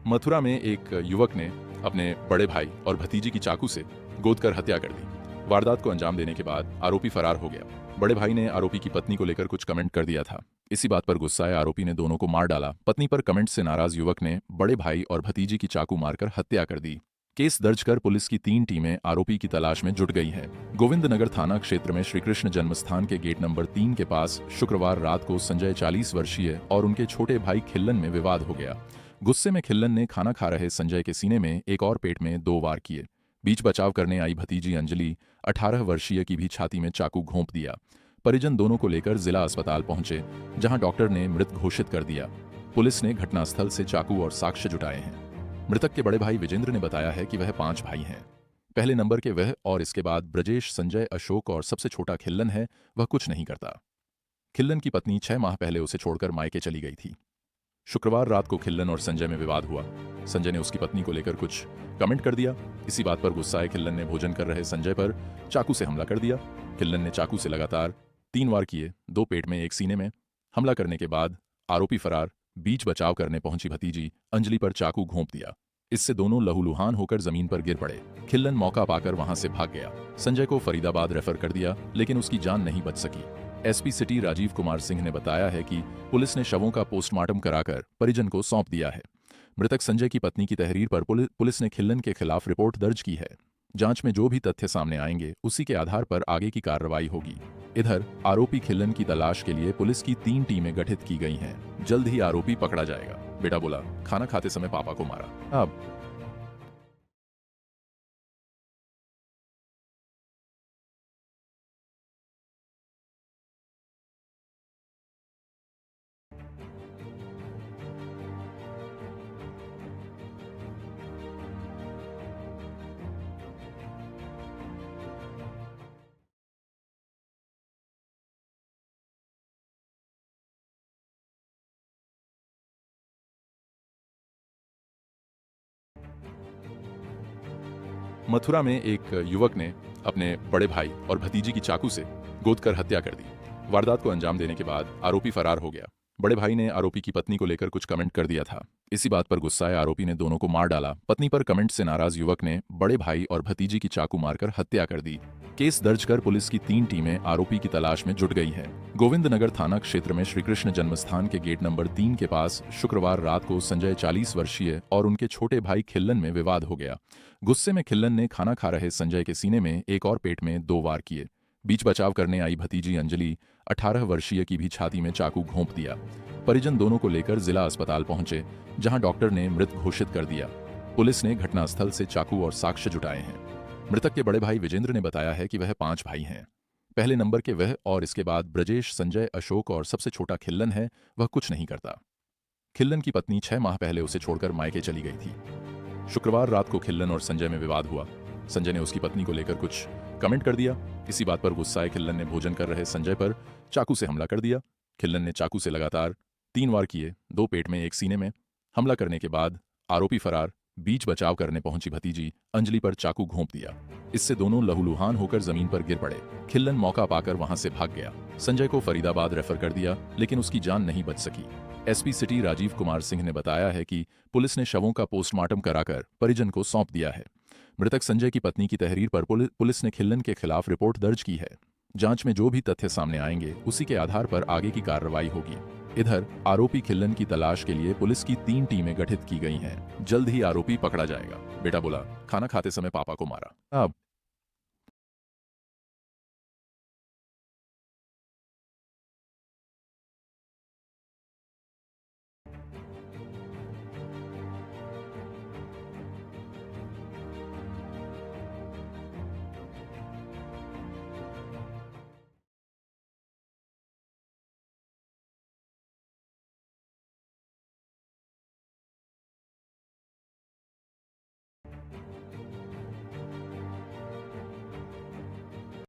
मथुरा में एक युवक ने अपने बड़े भाई और भतीजी की चाकू से गोद कर हत्या कर दी। वारदात को अंजाम देने के बाद आरोपी फरार हो गया। बड़े भाई ने आरोपी की पत्नी को लेकर कुछ कमेंट कर दिया था। इसी बात पर गुस्साए आरोपी ने दोनों को मार डाला। पत्नी पर कमेंट से नाराज युवक ने बड़े भाई और भतीजी की चाकू मारकर हत्या कर दी। केस दर्ज कर पुलिस की 3 टीमें आरोपी की तलाश में जुट गई हैं। गोविंदनगर थाना क्षेत्र में श्रीकृष्ण जन्मस्थान के गेट नंबर 3 के पास शुक्रवार रात को संजय 40 वर्षीय और उनके छोटे भाई खिल्लन में विवाद हो गया। गुस्से में खिल्लन ने खाना खा रहे संजय के सीने में एक और पेट में 2 वार किए। बीच बचाव करने आई भतीजी अंजलि 18 वर्षीय की भी छाती में चाकू घोंप दिया। परिजन दोनों को लेकर जिला अस्पताल पहुंचे, जहां डॉक्टर ने मृत घोषित कर दिया। पुलिस ने घटनास्थल से चाकू और साक्ष्य जुटाए हैं। मृतक के बड़े भाई विजेंद्र ने बताया है कि वह 5 भाई हैं। पहले नंबर के वह और इसके बाद ब्रजेश, संजय, अशोक और सबसे छोटा खिल्लन है, वह कुछ नहीं करता। खिल्लन की पत्नी 6 माह पहले उसे छोड़कर मायके चली गई थी। शुक्रवार रात को खिल्लन और संजय में विवाद हुआ। संजय ने उसकी पत्नी को लेकर कुछ कमेंट कर दिया। इसी बात पर गुस्साए खिल्लन ने भोजन कर रहे संजय पर चाकू से हमला कर दिया। खिल्लन ने चाकू से लगातार 3 वार किए, 2 पेट में, 1 सीने में। हमला करने के बाद आरोपी फरार। बीच बचाव करने पहुंची भतीजी अंजलि पर चाकू घोंप दिया। इससे दोनों लहूलुहान होकर जमीन पर गिर पड़े। खिल्लन मौका पाकर वहां से भाग गया। संजय को फरीदाबाद रेफर कर दिया, लेकिन उसकी जान नहीं बच सकी। एसपी सिटी राजीव कुमार सिंह ने बताया है कि पुलिस ने शवों का पोस्टमार्टम कराकर परिजन को सौंप दिया है। मृतक संजय की पत्नी की तहरीर पर पुलिस ने खिल्लन के खिलाफ रिपोर्ट दर्ज की है। जांच में जो भी तथ्य सामने आएंगे, उसी के आधार पर आगे की कार्रवाई होगी। इधर आरोपी खिल्लन की तलाश के लिए पुलिस की 3 टीमें गठित की गई हैं। जल्द ही आरोपी पकड़ा जाएगा। बेटा बोला, खाना खाते समय पापा को मारा। अब मथुरा में एक युवक ने अपने बड़े भाई और भतीजी की चाकू से गोद कर हत्या कर दी। वारदात को अंजाम देने के बाद आरोपी फरार हो गया। बड़े भाई ने आरोपी की पत्नी को लेकर कुछ कमेंट कर दिया था। इसी बात पर गुस्साए आरोपी ने दोनों को मार डाला। पत्नी पर कमेंट से नाराज युवक ने बड़े भाई और भतीजी की चाकू मारकर हत्या कर दी। केस दर्ज कर पुलिस की 3 टीमें आरोपी की तलाश में जुट गई हैं। गोविंदनगर थाना क्षेत्र में श्रीकृष्ण जन्मस्थान के गेट नंबर 3 के पास शुक्रवार रात को संजय 40 वर्षीय और उनके छोटे भाई खिल्लन में विवाद हो गया। गुस्से में खिल्लन ने खाना खा रहे संजय के सीने में एक और पेट में 2 वार किए। बीच बचाव करने आई भतीजी अंजलि 18 वर्षीय की भी छाती में चाकू घोंप दिया। परिजन दोनों को लेकर जिला अस्पताल पहुंचे, जहां डॉक्टर ने मृत घोषित कर दिया। पुलिस ने घटनास्थल से चाकू और साक्ष्य जुटाए हैं। मृतक के बड़े भाई विजेंद्र ने बताया है कि वह 5 भाई हैं। पहले नंबर के वह और इसके बाद ब्रजेश, संजय, अशोक और सबसे छोटा खिल्लन है, वह कुछ नहीं करता। खिल्लन की पत्नी 6 माह पहले उसे छोड़कर मायके चली गई थी। शुक्रवार रात को खिल्लन और संजय में विवाद हुआ। संजय ने उसकी पत्नी को लेकर कुछ कमेंट कर दिया। इसी बात पर गुस्साए खिल्लन ने भोजन कर रहे संजय पर चाकू से हमला कर दिया। खिल्लन ने चाकू से लगातार 3 वार किए, 2 पेट में, 1 सीने में। हमला करने के बाद आरोपी फरार। बीच बचाव करने पहुंची भतीजी अंजलि पर चाकू घोंप दिया। इससे दोनों लहूलुहान होकर जमीन पर गिर पड़े। खिल्लन मौका पाकर वहां से भाग गया। संजय को फरीदाबाद रेफर कर दिया, लेकिन उसकी जान नहीं बच सकी। एसपी सिटी राजीव कुमार सिंह ने बताया है कि पुलिस ने शवों का पोस्टमार्टम कराकर परिजन को सौंप दिया है। मृतक संजय की पत्नी की तहरीर पर पुलिस ने खिल्लन के खिलाफ रिपोर्ट दर्ज की है। जांच में जो भी तथ्य सामने आएंगे, उसी के आधार पर आगे की कार्रवाई होगी। इधर आरोपी खिल्लन की तलाश के लिए पुलिस की 3 टीमें गठित की गई हैं। जल्द ही आरोपी पकड़ा जाएगा। बेटा बोला, खाना खाते समय पापा को मारा। अब